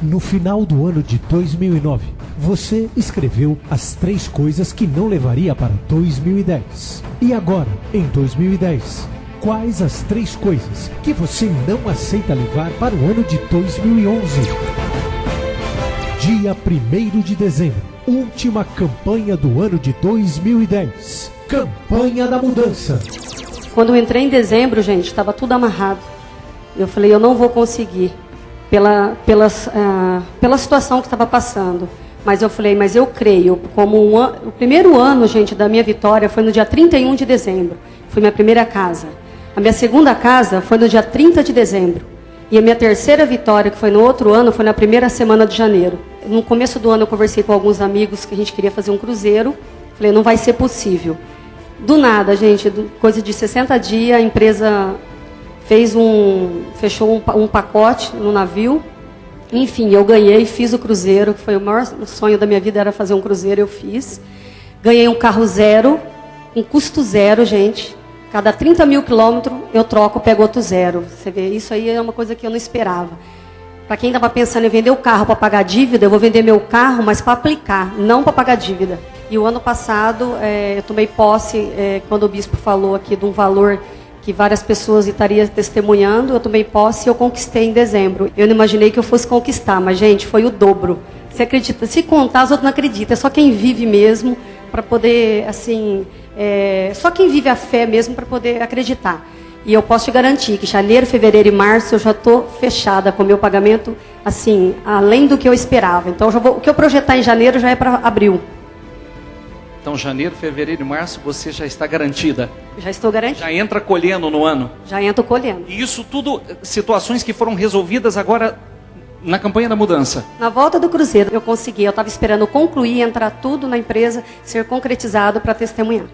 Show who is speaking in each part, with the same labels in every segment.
Speaker 1: No final do ano de 2009, você escreveu as 3 coisas que não levaria para 2010. E agora, em 2010, quais as 3 coisas que você não aceita levar para o ano de 2011? Dia 1º de dezembro, última campanha do ano de 2010. Campanha da Mudança.
Speaker 2: Quando eu entrei em dezembro, gente, estava tudo amarrado. Eu falei, eu não vou conseguir, pela situação que estava passando. Mas eu falei, mas eu creio, o primeiro ano, gente, da minha vitória foi no dia 31 de dezembro. Foi minha primeira casa. A minha segunda casa foi no dia 30 de dezembro. E a minha terceira vitória, que foi no outro ano, foi na primeira semana de janeiro. No começo do ano eu conversei com alguns amigos que a gente queria fazer um cruzeiro. Falei, não vai ser possível. Do nada, gente, coisa de 60 dias, a empresa fechou um pacote no navio. Enfim, eu ganhei, fiz o cruzeiro, que foi o maior sonho da minha vida, era fazer um cruzeiro, eu fiz. Ganhei um carro zero, um custo zero, gente. Cada 30 mil quilômetros eu troco, pego outro zero. Você vê, isso aí é uma coisa que eu não esperava. Para quem estava pensando em vender o carro para pagar dívida, eu vou vender meu carro, mas para aplicar, não para pagar dívida. E o ano passado, eu tomei posse, quando o bispo falou aqui de um valor que várias pessoas estariam testemunhando, eu tomei posse e eu conquistei em dezembro. Eu não imaginei que eu fosse conquistar, mas, gente, foi o dobro. Você acredita? Se contar, os outros não acreditam. É só quem vive mesmo para poder, assim... só quem vive a fé mesmo para poder acreditar. E eu posso te garantir que janeiro, fevereiro e março eu já estou fechada com o meu pagamento, assim, além do que eu esperava. Então, o que eu projetar em janeiro já é para abril.
Speaker 3: Então, janeiro, fevereiro e março, você já está garantida?
Speaker 2: Já estou garantida.
Speaker 3: Já entra colhendo no ano?
Speaker 2: Já entro colhendo.
Speaker 3: E isso tudo, situações que foram resolvidas agora na campanha da mudança?
Speaker 2: Na volta do cruzeiro eu consegui, eu estava esperando concluir, entrar tudo na empresa, ser concretizado para testemunhar.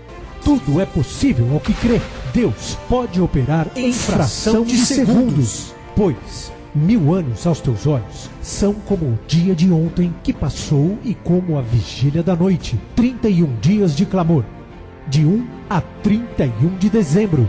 Speaker 1: Tudo é possível ao que crê. Deus pode operar em fração de segundos, pois 1000 anos aos teus olhos são como o dia de ontem que passou e como a vigília da noite. 31 dias de clamor, de 1 a 31 de dezembro.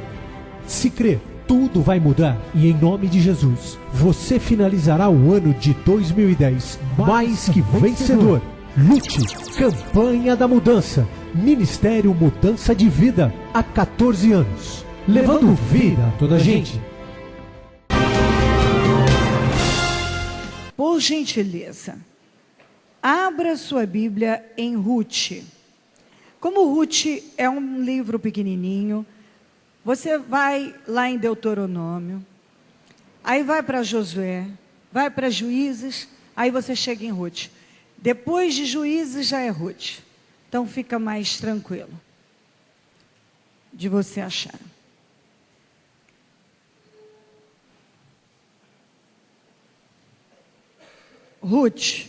Speaker 1: Se crer, tudo vai mudar e em nome de Jesus, você finalizará o ano de 2010 mais que vencedor. Lute, Campanha da Mudança, Ministério Mudança de Vida, há 14 anos, levando vida a toda a gente.
Speaker 4: Por gentileza, abra sua Bíblia em Ruth. Como Ruth é um livro pequenininho, você vai lá em Deuteronômio, aí vai para Josué, vai para Juízes, aí você chega em Ruth. Depois de Juízes já é Ruth. Então fica mais tranquilo de você achar. Ruth,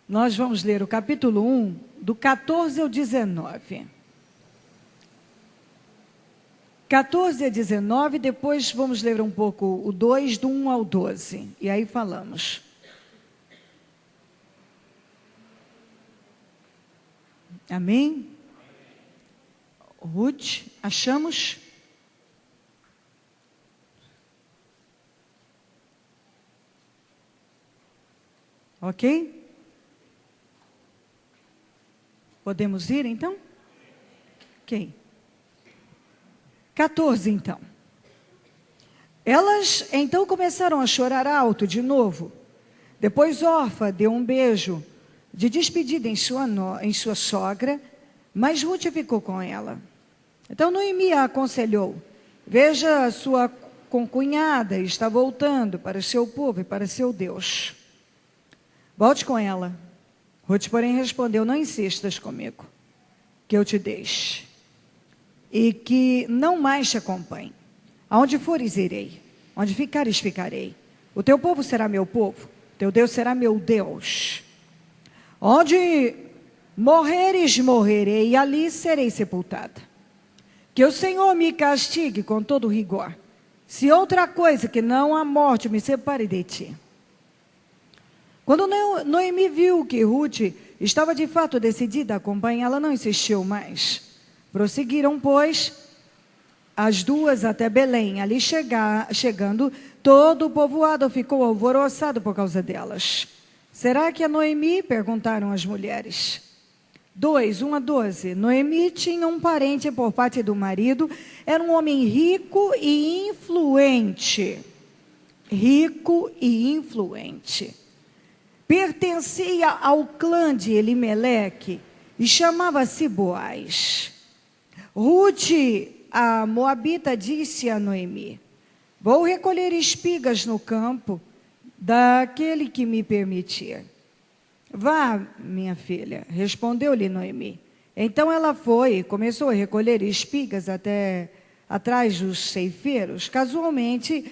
Speaker 4: nós vamos ler o capítulo 1, do 14 ao 19. 14 a 19, depois vamos ler um pouco o 2, do 1 ao 12. E aí falamos. Amém? Ruth, achamos? Ok? Podemos ir, então? Ok. 14, então. Elas, então, começaram a chorar alto de novo. Depois Orfa deu um beijo de despedida em sua sogra, mas Ruth ficou com ela. Então Noemi a aconselhou: veja, sua concunhada está voltando para o seu povo e para seu Deus. Volte com ela. Ruth, porém, respondeu: não insistas comigo, que eu te deixe, e que não mais te acompanhe. Aonde fores, irei. Onde ficares, ficarei. O teu povo será meu povo, teu Deus será meu Deus. Onde morreres, morrerei, e ali serei sepultada. Que o Senhor me castigue com todo rigor, se outra coisa que não a morte me separe de ti. Quando Noemi viu que Ruth estava de fato decidida a acompanhá-la, não insistiu mais. Prosseguiram, pois, as duas até Belém. Ali chegando, Todo o povoado ficou alvoroçado por causa delas. Será que é Noemi? Perguntaram as mulheres. 2, 1 a 12. Noemi tinha um parente por parte do marido, era um homem rico e influente. Rico e influente. Pertencia ao clã de Elimeleque e chamava-se Boaz. Ruth, a moabita, disse a Noemi: vou recolher espigas no campo daquele que me permitir. Vá, minha filha, respondeu-lhe Noemi. Então ela foi e começou a recolher espigas até atrás dos ceifeiros. Casualmente,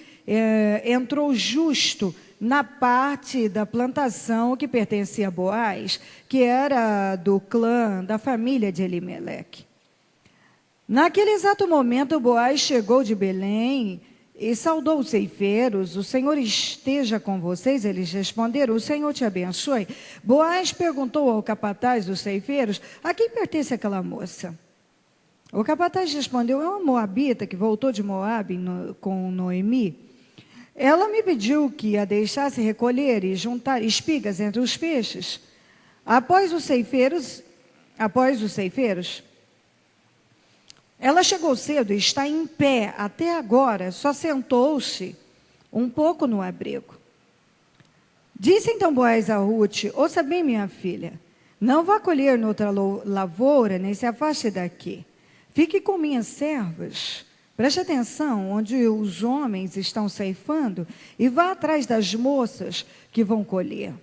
Speaker 4: entrou justo na parte da plantação que pertencia a Boaz, que era do clã, da família de Elimeleque. Naquele exato momento, Boaz chegou de Belém e saudou os ceifeiros. O Senhor esteja com vocês. Eles responderam: o Senhor te abençoe. Boaz perguntou ao capataz dos ceifeiros: a quem pertence aquela moça? O capataz respondeu: é uma moabita que voltou de Moabe com Noemi. Ela me pediu que a deixasse recolher e juntar espigas entre os feixes. Após os ceifeiros, ela chegou cedo e está em pé até agora, só sentou-se um pouco no abrigo. Disse então Boaz a Ruth: ouça bem, minha filha, não vá colher noutra lavoura, nem se afaste daqui. Fique com minhas servas. Preste atenção onde os homens estão ceifando e vá atrás das moças que vão colher.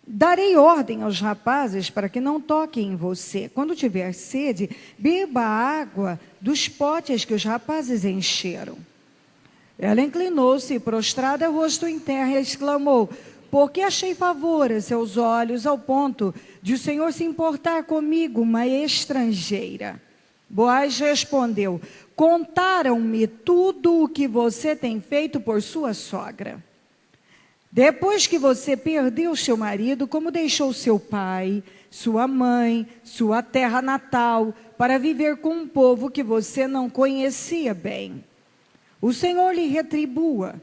Speaker 4: Darei ordem aos rapazes para que não toquem em você. Quando tiver sede, beba a água dos potes que os rapazes encheram. Ela inclinou-se e, prostrada, rosto em terra, exclamou: porque achei favor a seus olhos, ao ponto de o Senhor se importar comigo, uma estrangeira. Boaz respondeu: contaram-me tudo o que você tem feito por sua sogra. Depois que você perdeu seu marido, como deixou seu pai, sua mãe, sua terra natal, para viver com um povo que você não conhecia bem. O Senhor lhe retribua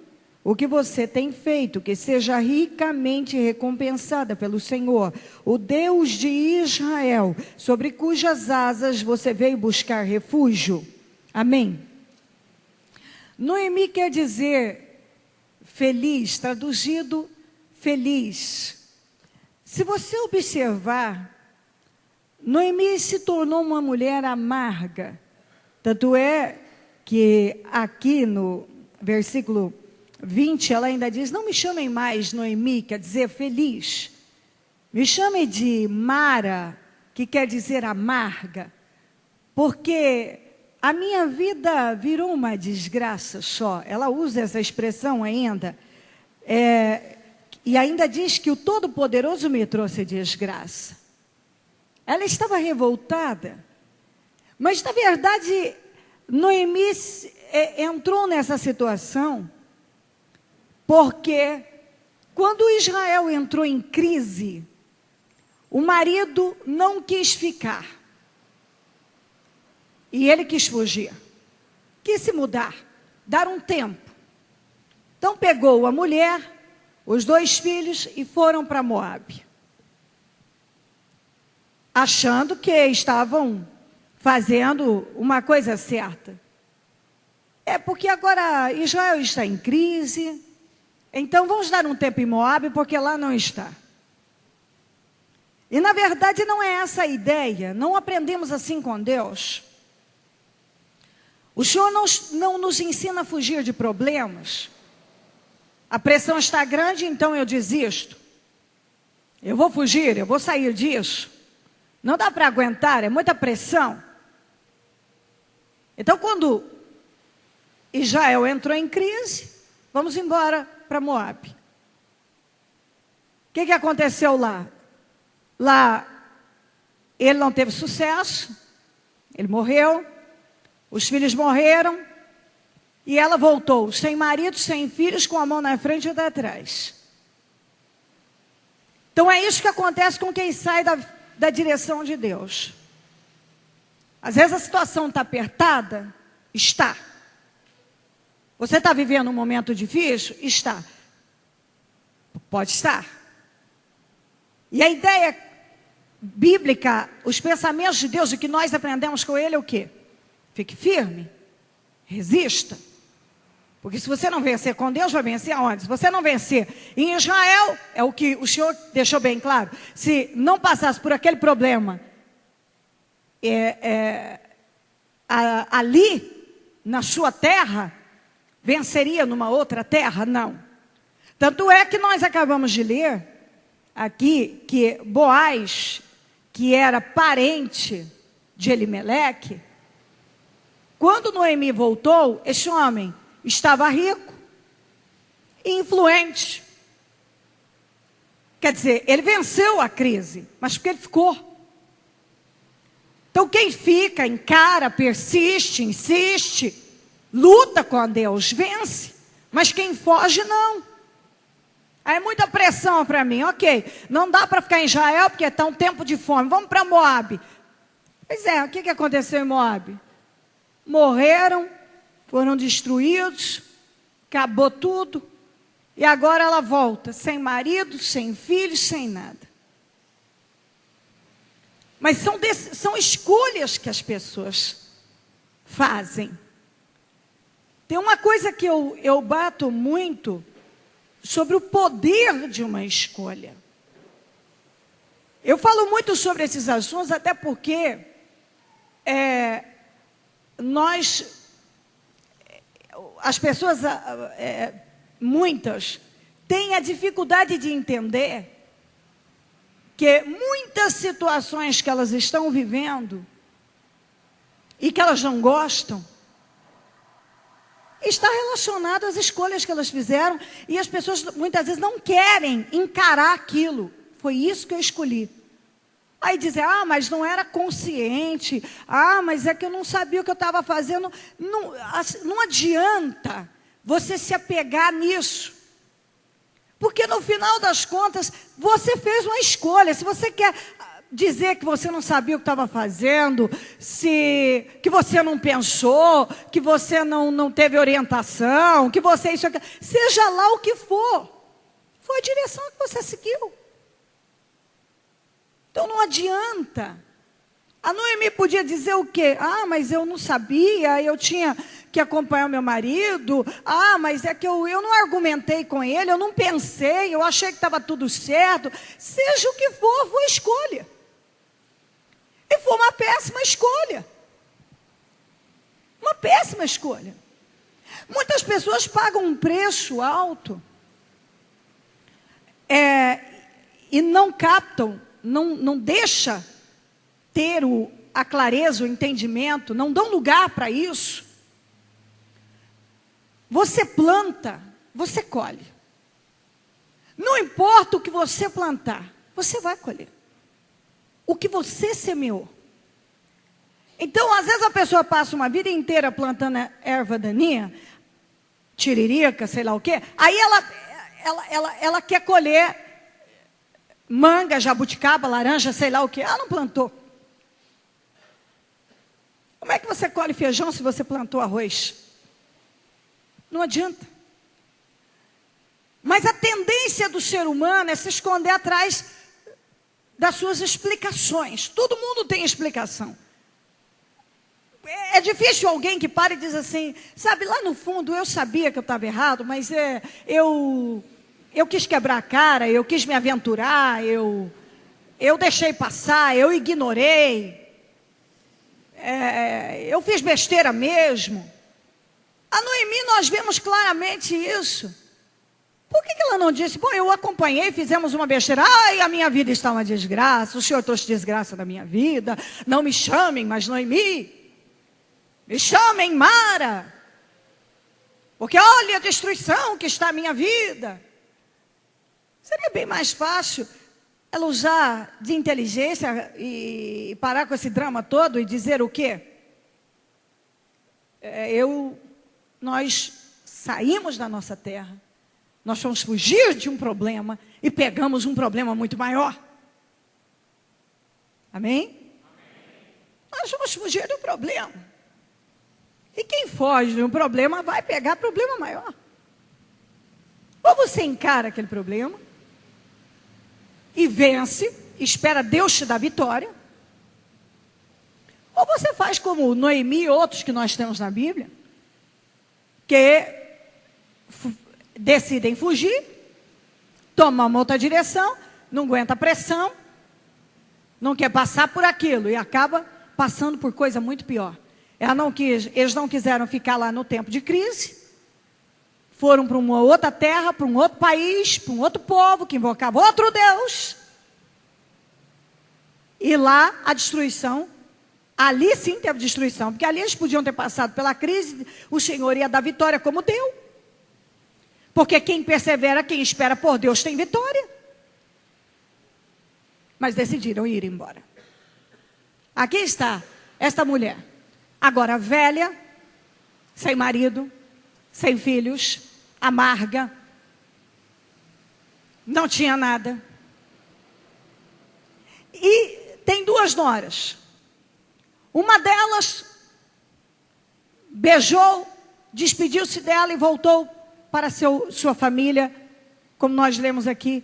Speaker 4: o que você tem feito, que seja ricamente recompensada pelo Senhor, o Deus de Israel, sobre cujas asas você veio buscar refúgio. Amém. Noemi quer dizer feliz, traduzido feliz. Se você observar, Noemi se tornou uma mulher amarga. Tanto é que aqui no versículo 20, ela ainda diz: não me chamem mais Noemi, quer dizer feliz. Me chamem de Mara, que quer dizer amarga. Porque a minha vida virou uma desgraça só. Ela usa essa expressão ainda. E ainda diz que o Todo-Poderoso me trouxe desgraça. Ela estava revoltada. Mas, na verdade, Noemi entrou nessa situação porque quando Israel entrou em crise, o marido não quis ficar. E ele quis fugir, quis se mudar, dar um tempo. Então pegou a mulher, os 2 filhos e foram para Moabe. Achando que estavam fazendo uma coisa certa. Porque agora Israel está em crise, então vamos dar um tempo em Moabe, porque lá não está. E na verdade não é essa a ideia, não aprendemos assim com Deus. O Senhor não nos ensina a fugir de problemas. A pressão está grande, então eu desisto. Eu vou fugir, eu vou sair disso. Não dá para aguentar, é muita pressão. Então, quando Israel entrou em crise, vamos embora para Moabe. O que aconteceu lá? Lá, ele não teve sucesso, ele morreu. Os filhos morreram e ela voltou, sem marido, sem filhos, com a mão na frente e outra atrás. Então é isso que acontece com quem sai da direção de Deus. Às vezes a situação está apertada, está. Você está vivendo um momento difícil? Está. Pode estar. E a ideia bíblica, os pensamentos de Deus, o que nós aprendemos com ele é o quê? Fique firme, resista. Porque se você não vencer com Deus, vai vencer aonde? Se você não vencer em Israel, é o que o Senhor deixou bem claro. Se não passasse por aquele problema, ali, na sua terra, venceria numa outra terra? Não. Tanto é que nós acabamos de ler aqui que Boaz, que era parente de Elimeleque, quando Noemi voltou, esse homem estava rico e influente. Quer dizer, ele venceu a crise, mas porque ele ficou. Então quem fica, encara, persiste, insiste, luta com Deus, vence. Mas quem foge, não. Aí é muita pressão para mim. Ok, não dá para ficar em Israel porque está um tempo de fome. Vamos para Moabe. Pois é, o que aconteceu em Moabe? Morreram, foram destruídos, acabou tudo. E agora ela volta, sem marido, sem filhos, sem nada. Mas são escolhas que as pessoas fazem. Tem uma coisa que eu bato muito sobre o poder de uma escolha. Eu falo muito sobre esses assuntos, até porque as pessoas, muitas, têm a dificuldade de entender que muitas situações que elas estão vivendo e que elas não gostam, está relacionado às escolhas que elas fizeram, e as pessoas muitas vezes não querem encarar aquilo. Foi isso que eu escolhi. Aí dizem, mas não era consciente, mas é que eu não sabia o que eu estava fazendo. Não adianta você se apegar nisso, porque no final das contas, você fez uma escolha. Se você quer dizer que você não sabia o que estava fazendo, que você não pensou, que você não teve orientação, que você isso aqui, seja lá o que for, foi a direção que você seguiu. Então não adianta. A Noemi podia dizer o quê? Mas eu não sabia, eu tinha que acompanhar o meu marido. Mas é que eu não argumentei com ele, eu não pensei, eu achei que estava tudo certo. Seja o que for, foi escolha. E foi uma péssima escolha. Uma péssima escolha. Muitas pessoas pagam um preço alto e não captam, não deixa ter a clareza, o entendimento, não dão lugar para isso. Você planta, você colhe. Não importa o que você plantar, você vai colher o que você semeou. Então, às vezes a pessoa passa uma vida inteira plantando erva daninha, tiririca, sei lá o quê, aí ela quer colher manga, jabuticaba, laranja, sei lá o quê. Ela não plantou. Como é que você colhe feijão se você plantou arroz? Não adianta. Mas a tendência do ser humano é se esconder atrás das suas explicações. Todo mundo tem explicação. É difícil alguém que para e diz assim, sabe, lá no fundo eu sabia que eu estava errado, mas eu quis quebrar a cara, eu quis me aventurar, eu deixei passar, eu ignorei, eu fiz besteira mesmo. A Noemi, nós vemos claramente isso. Por que ela não disse, eu acompanhei, fizemos uma besteira, a minha vida está uma desgraça, o Senhor trouxe desgraça na minha vida, não me chamem mais Noemi, me chamem Mara, porque olha a destruição que está a minha vida. Seria bem mais fácil ela usar de inteligência e parar com esse drama todo e dizer o quê? Nós saímos da nossa terra, nós fomos fugir de um problema e pegamos um problema muito maior. Amém? Nós vamos fugir do problema. E quem foge de um problema vai pegar problema maior. Ou você encara aquele problema e vence, espera Deus te dar vitória. Ou você faz como Noemi e outros que nós temos na Bíblia, que decidem fugir, tomam uma outra direção, não aguenta a pressão, não quer passar por aquilo e acaba passando por coisa muito pior. Eles não quiseram ficar lá no tempo de crise, foram para uma outra terra, para um outro país, para um outro povo que invocava outro Deus. E lá a destruição, ali sim teve destruição, porque ali eles podiam ter passado pela crise, o Senhor ia dar vitória como deu. Porque quem persevera, quem espera por Deus tem vitória. Mas decidiram ir embora. Aqui está esta mulher, agora velha, sem marido, sem filhos, amarga, não tinha nada. E tem duas noras. Uma delas beijou, despediu-se dela e voltou para sua família, como nós lemos aqui,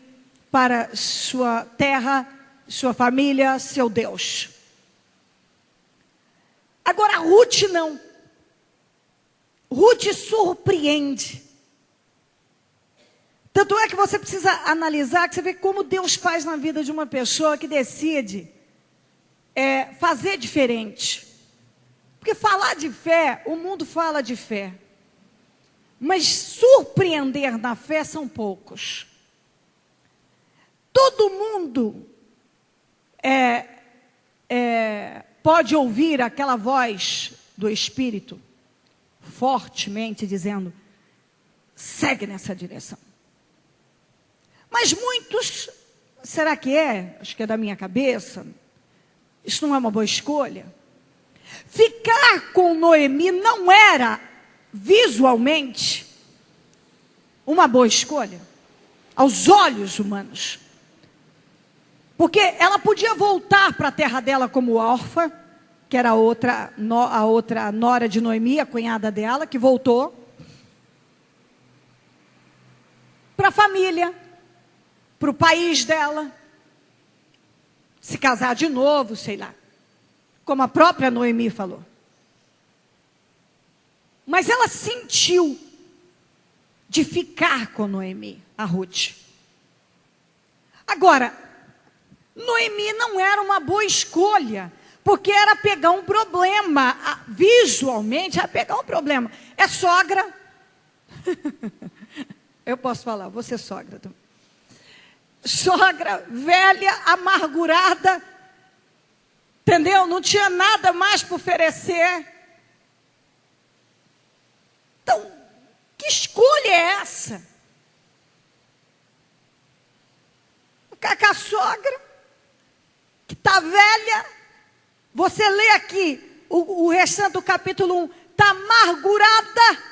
Speaker 4: para sua terra, sua família, seu Deus. Agora Ruth não. Ruth surpreende. Tanto é que você precisa analisar, que você vê como Deus faz na vida de uma pessoa que decide fazer diferente. Porque falar de fé, o mundo fala de fé. Mas surpreender na fé são poucos. Todo mundo pode ouvir aquela voz do Espírito fortemente dizendo: segue nessa direção. Mas muitos, será que é? Acho que é da minha cabeça. Isso não é uma boa escolha. Ficar com Noemi não era visualmente uma boa escolha aos olhos humanos. Porque ela podia voltar para a terra dela como órfã, que era a outra nora de Noemi, a cunhada dela, que voltou para a família, para o país dela, se casar de novo, sei lá, como a própria Noemi falou. Mas ela sentiu de ficar com Noemi, a Ruth. Agora, Noemi não era uma boa escolha, porque era pegar um problema, visualmente era pegar um problema. É sogra. Eu posso falar, você é sogra também. Sogra, velha, amargurada, entendeu? Não tinha nada mais para oferecer. Então, que escolha é essa? Ficar com a sogra, que está velha. Você lê aqui, o restante do capítulo 1, está amargurada,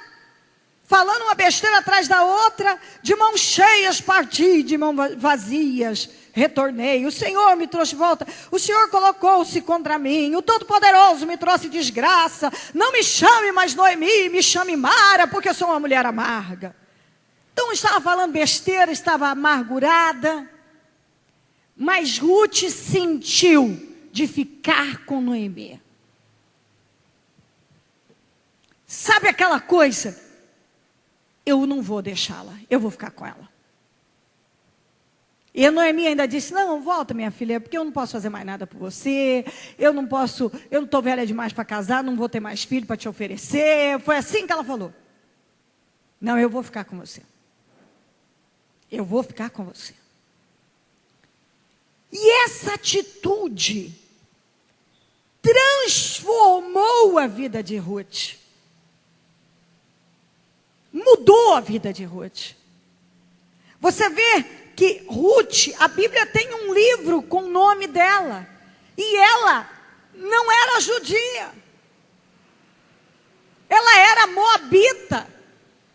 Speaker 4: falando uma besteira atrás da outra, de mãos cheias parti, de mãos vazias retornei. O Senhor me trouxe de volta, o Senhor colocou-se contra mim, o Todo-Poderoso me trouxe desgraça. Não me chame mais Noemi, me chame Mara, porque eu sou uma mulher amarga. Então estava falando besteira, estava amargurada. Mas Ruth sentiu de ficar com Noemi. Sabe aquela coisa? Eu não vou deixá-la, eu vou ficar com ela. E a Noemi ainda disse: não, volta minha filha, porque eu não posso fazer mais nada por você, eu não estou velha demais para casar, não vou ter mais filho para te oferecer. Foi assim que ela falou. Não, eu vou ficar com você. Eu vou ficar com você. E essa atitude transformou a vida de Ruth. Mudou a vida de Ruth. Você vê que Ruth, a Bíblia tem um livro com o nome dela. E ela não era judia. Ela era moabita.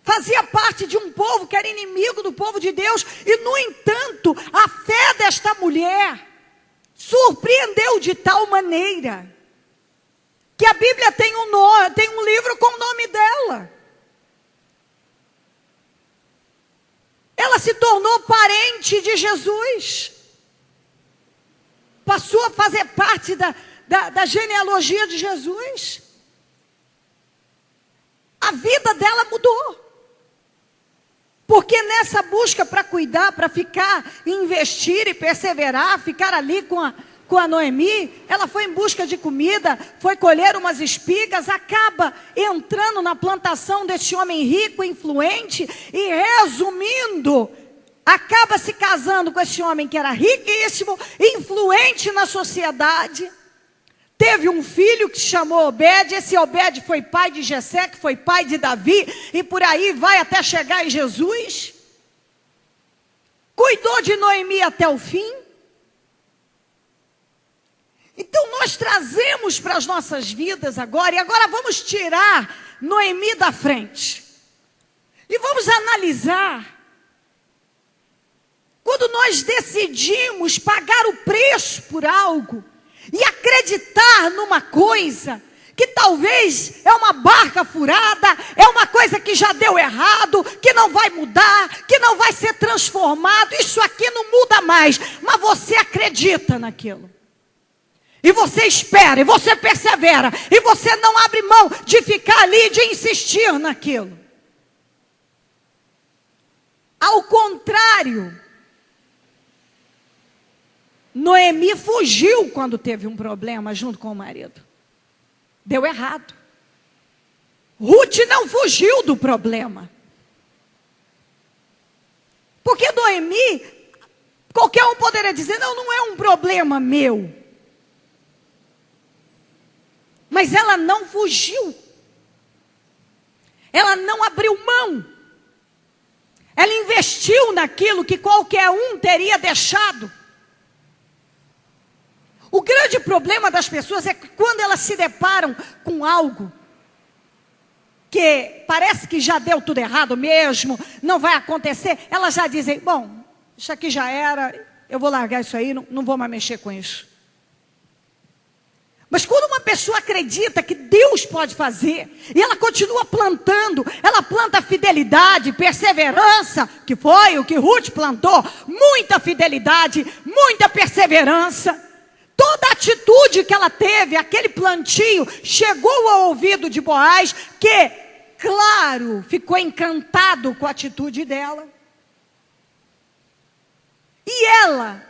Speaker 4: Fazia parte de um povo que era inimigo do povo de Deus. E, no entanto, a fé desta mulher surpreendeu de tal maneira que a Bíblia tem um nome, tem um livro com o nome dela. Ela se tornou parente de Jesus. Passou a fazer parte da genealogia de Jesus. A vida dela mudou. Porque nessa busca para cuidar, para ficar, investir e perseverar, ficar ali com a Noemi, ela foi em busca de comida, foi colher umas espigas, acaba entrando na plantação desse homem rico, influente, e resumindo, acaba se casando com esse homem que era riquíssimo, influente na sociedade. Teve um filho que se chamou Obed, esse Obed foi pai de Jessé, que foi pai de Davi, e por aí vai até chegar em Jesus. Cuidou de Noemi até o fim. Então nós trazemos para as nossas vidas agora, e agora vamos tirar Noemi da frente. E vamos analisar. Quando nós decidimos pagar o preço por algo, e acreditar numa coisa que talvez é uma barca furada, é uma coisa que já deu errado, que não vai mudar, que não vai ser transformado, isso aqui não muda mais, mas você acredita naquilo. E você espera, e você persevera, e você não abre mão de ficar ali, de insistir naquilo. Ao contrário, Noemi fugiu quando teve um problema junto com o marido. Deu errado. Ruth não fugiu do problema. Porque Noemi, qualquer um poderia dizer, não é um problema meu. Mas ela não fugiu. Ela não abriu mão. Ela investiu naquilo que qualquer um teria deixado. O grande problema das pessoas é que quando elas se deparam com algo que parece que já deu tudo errado mesmo, não vai acontecer, elas já dizem, bom, isso aqui já era, eu vou largar isso aí, não vou mais mexer com isso. Mas quando uma pessoa acredita que Deus pode fazer, e ela continua plantando, ela planta fidelidade, perseverança, que foi o que Ruth plantou, muita fidelidade, muita perseverança. Toda a atitude que ela teve, aquele plantio, chegou ao ouvido de Boaz, que, claro, ficou encantado com a atitude dela. E ela,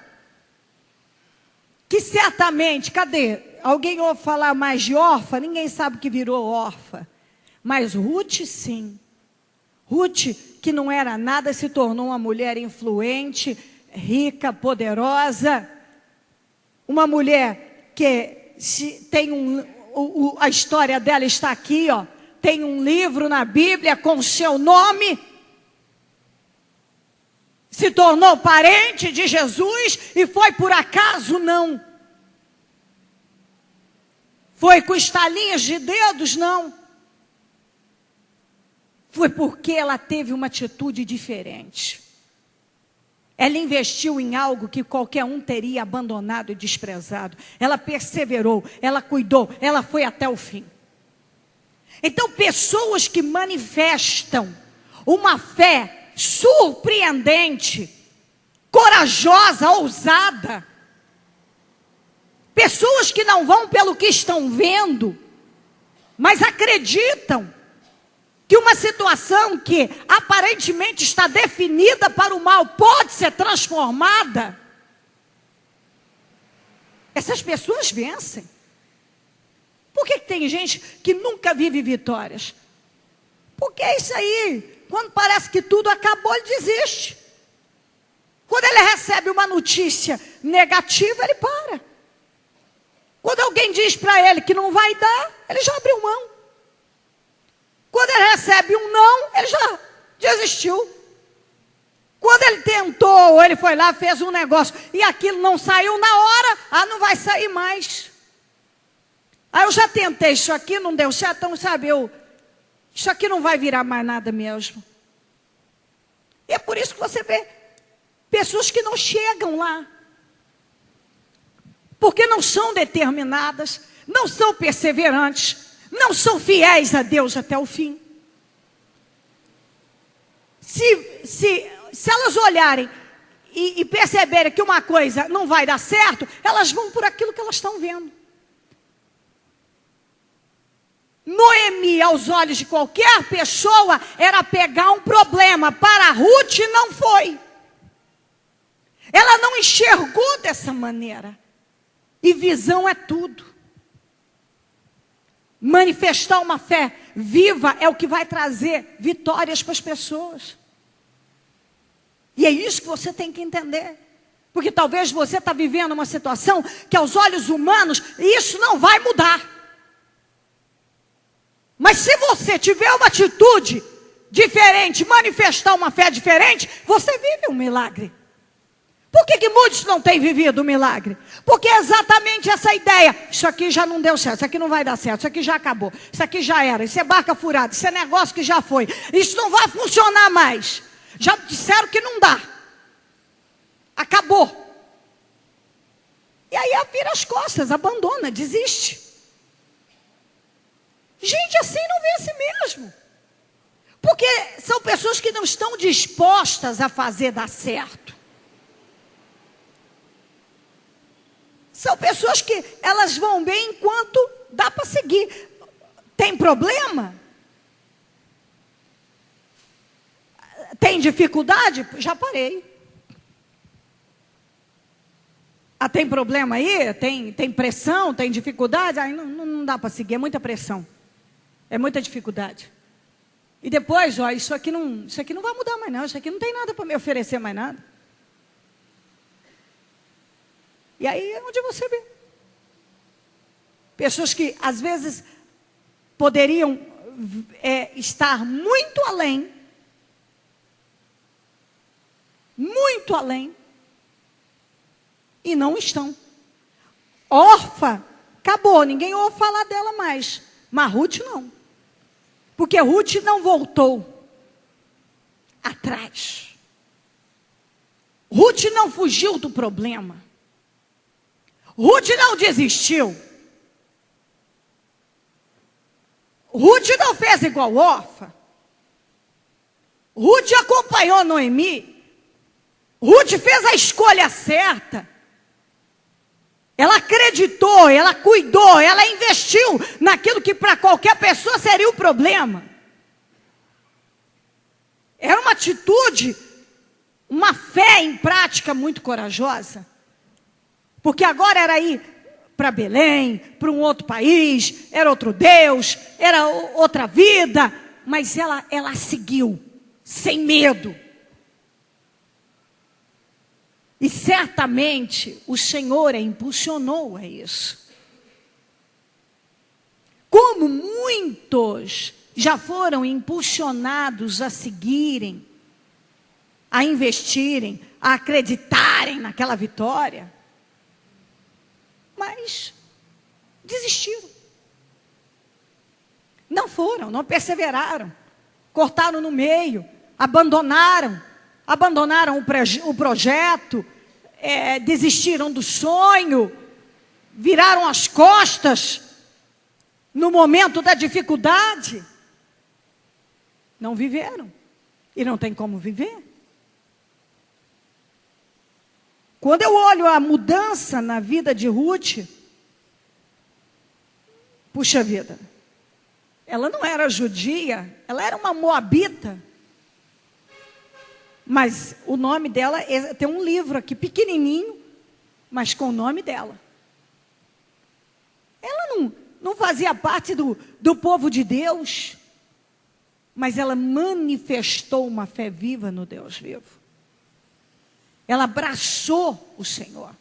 Speaker 4: que certamente, cadê? Alguém ouve falar mais de órfã? Ninguém sabe que virou órfã. Mas Ruth, sim. Ruth, que não era nada, se tornou uma mulher influente, rica, poderosa. Uma mulher que tem a história dela está aqui, ó. Tem um livro na Bíblia com o seu nome. Se tornou parente de Jesus e foi por acaso, não. Foi com estalinhas de dedos, não. Foi porque ela teve uma atitude diferente. Ela investiu em algo que qualquer um teria abandonado e desprezado. Ela perseverou, ela cuidou, ela foi até o fim. Então, pessoas que manifestam uma fé surpreendente, corajosa, ousada, pessoas que não vão pelo que estão vendo, mas acreditam que uma situação que aparentemente está definida para o mal pode ser transformada. Essas pessoas vencem. Por que tem gente que nunca vive vitórias? Porque é isso aí. Quando parece que tudo acabou, ele desiste. Quando ele recebe uma notícia negativa, ele para. Quando alguém diz para ele que não vai dar, ele já abriu mão. Quando ele recebe um não, ele já desistiu. Quando ele tentou, ou ele foi lá, fez um negócio, e aquilo não saiu na hora, não vai sair mais. Eu já tentei isso aqui, não deu certo, então sabe, isso aqui não vai virar mais nada mesmo. E é por isso que você vê pessoas que não chegam lá. Porque não são determinadas, não são perseverantes, não são fiéis a Deus até o fim. Se elas olharem e perceberem que uma coisa não vai dar certo, elas vão por aquilo que elas estão vendo. Noemi, aos olhos de qualquer pessoa, era pegar um problema. Para Ruth não foi. Ela não enxergou dessa maneira. E visão é tudo. Manifestar uma fé viva é o que vai trazer vitórias para as pessoas. E é isso que você tem que entender. Porque talvez você está vivendo uma situação que aos olhos humanos, isso não vai mudar. Mas se você tiver uma atitude diferente, manifestar uma fé diferente, você vive um milagre. Por que muitos não têm vivido o milagre? Porque é exatamente essa ideia. Isso aqui já não deu certo, isso aqui não vai dar certo, isso aqui já acabou, isso aqui já era, isso é barca furada, isso é negócio que já foi, isso não vai funcionar mais. Já disseram que não dá. Acabou. E aí vira as costas, abandona, desiste. Gente assim não vence mesmo. Porque são pessoas que não estão dispostas a fazer dar certo. São pessoas que elas vão bem enquanto dá para seguir. Tem problema? Tem dificuldade? Já parei. Tem problema aí? Tem pressão? Tem dificuldade? Aí não dá para seguir, é muita pressão. É muita dificuldade. E depois, isso aqui não vai mudar mais não. Isso aqui não tem nada para me oferecer mais nada. E aí é onde você vê. Pessoas que às vezes poderiam estar muito além. Muito além. E não estão. Orfa, acabou, ninguém ouve falar dela mais. Mas Ruth não. Porque Ruth não voltou atrás. Ruth não fugiu do problema. Ruth não desistiu. Ruth não fez igual Orfa. Ruth acompanhou Noemi. Ruth fez a escolha certa. Ela acreditou, ela cuidou, ela investiu naquilo que para qualquer pessoa seria o problema. Era uma atitude, uma fé em prática muito corajosa. Porque agora era ir para Belém, para um outro país, era outro Deus, era outra vida. Mas ela seguiu, sem medo. E certamente o Senhor a impulsionou a isso. Como muitos já foram impulsionados a seguirem, a investirem, a acreditarem naquela vitória, mas desistiram. Não foram, não perseveraram, cortaram no meio, abandonaram o projeto, desistiram do sonho, viraram as costas no momento da dificuldade. Não viveram e não tem como viver. Quando eu olho a mudança na vida de Ruth, puxa vida, ela não era judia, ela era uma moabita. Mas o nome dela, tem um livro aqui pequenininho, mas com o nome dela. Ela não fazia parte do povo de Deus, mas ela manifestou uma fé viva no Deus vivo. Ela abraçou o Senhor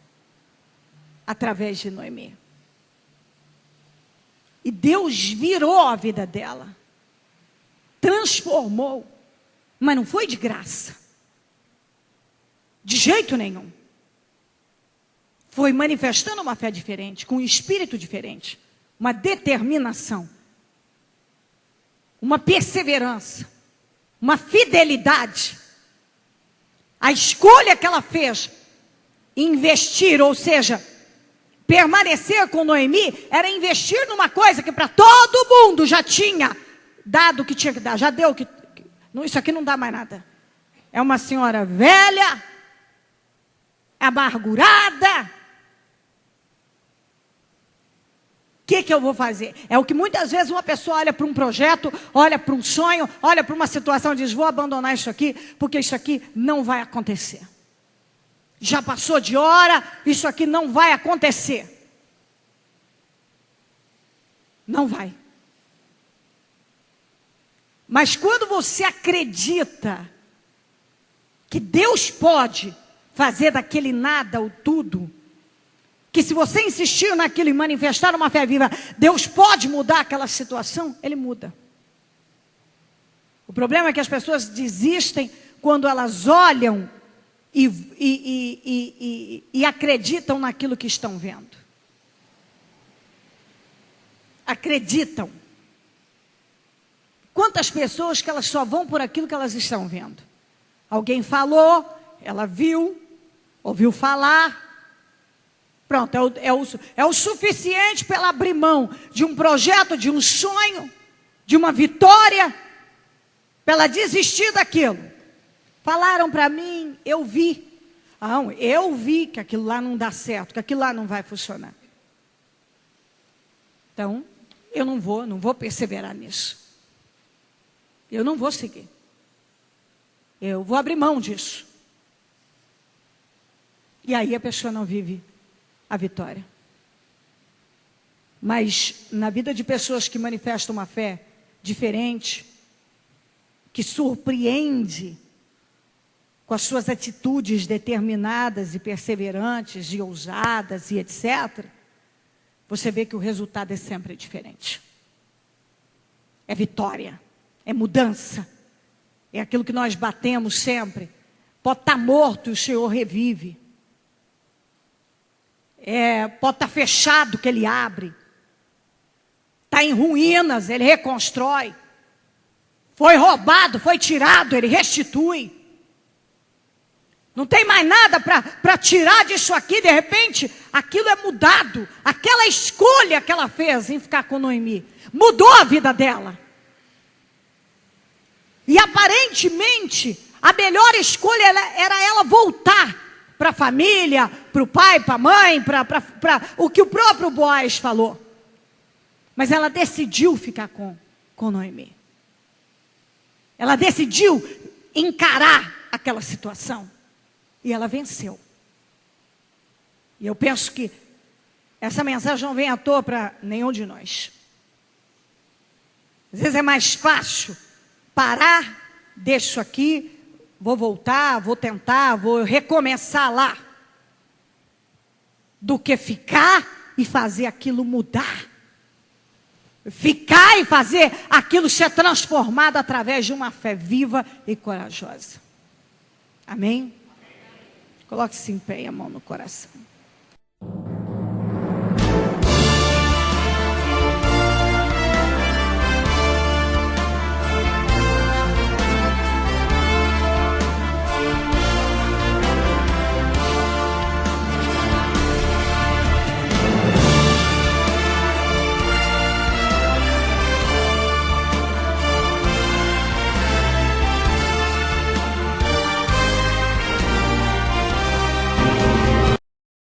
Speaker 4: através de Noemi. E Deus virou a vida dela, transformou, mas não foi de graça. De jeito nenhum. Foi manifestando uma fé diferente, com um espírito diferente, uma determinação, uma perseverança, uma fidelidade. A escolha que ela fez, investir, ou seja, Permanecer com Noemi era investir numa coisa que para todo mundo já tinha dado o que tinha que dar. Já deu o que... Isso aqui não dá mais nada. É uma senhora velha, amargurada. O que eu vou fazer? É o que muitas vezes uma pessoa olha para um projeto, olha para um sonho, olha para uma situação e diz, vou abandonar isso aqui, porque isso aqui não vai acontecer. Já passou de hora, isso aqui não vai acontecer. Não vai. Mas quando você acredita que Deus pode fazer daquele nada o tudo, que se você insistir naquilo e manifestar uma fé viva, Deus pode mudar aquela situação, Ele muda. O problema é que as pessoas desistem quando elas olham e acreditam naquilo que estão vendo. Acreditam. Quantas pessoas que elas só vão por aquilo que elas estão vendo? Alguém falou, ela viu, ouviu falar. Pronto, é o suficiente para ela abrir mão de um projeto, de um sonho, de uma vitória, para ela desistir daquilo. Falaram para mim, eu vi. Não, eu vi que aquilo lá não dá certo, que aquilo lá não vai funcionar. Então, eu não vou perseverar nisso. Eu não vou seguir. Eu vou abrir mão disso. E aí a pessoa não vive a vitória. Mas na vida de pessoas que manifestam uma fé diferente, que surpreende com as suas atitudes determinadas e perseverantes e ousadas e etc., você vê que o resultado é sempre diferente. É vitória, é mudança, é aquilo que nós batemos sempre. Pode estar morto e o Senhor revive. Pode estar fechado que Ele abre. Está em ruínas, Ele reconstrói. Foi roubado, foi tirado, Ele restitui. Não tem mais nada para tirar disso aqui, de repente, aquilo é mudado. Aquela escolha que ela fez em ficar com Noemi, mudou a vida dela. E aparentemente, a melhor escolha era ela voltar para a família, para o pai, para a mãe, para o que o próprio Boaz falou. Mas ela decidiu ficar com Noemi. Ela decidiu encarar aquela situação. E ela venceu. E eu penso que essa mensagem não vem à toa para nenhum de nós. Às vezes é mais fácil parar, deixo aqui, vou voltar, vou tentar, vou recomeçar lá, do que ficar e fazer aquilo mudar. Ficar e fazer aquilo ser transformado através de uma fé viva e corajosa. Amém? Coloque-se em pé e a mão no coração.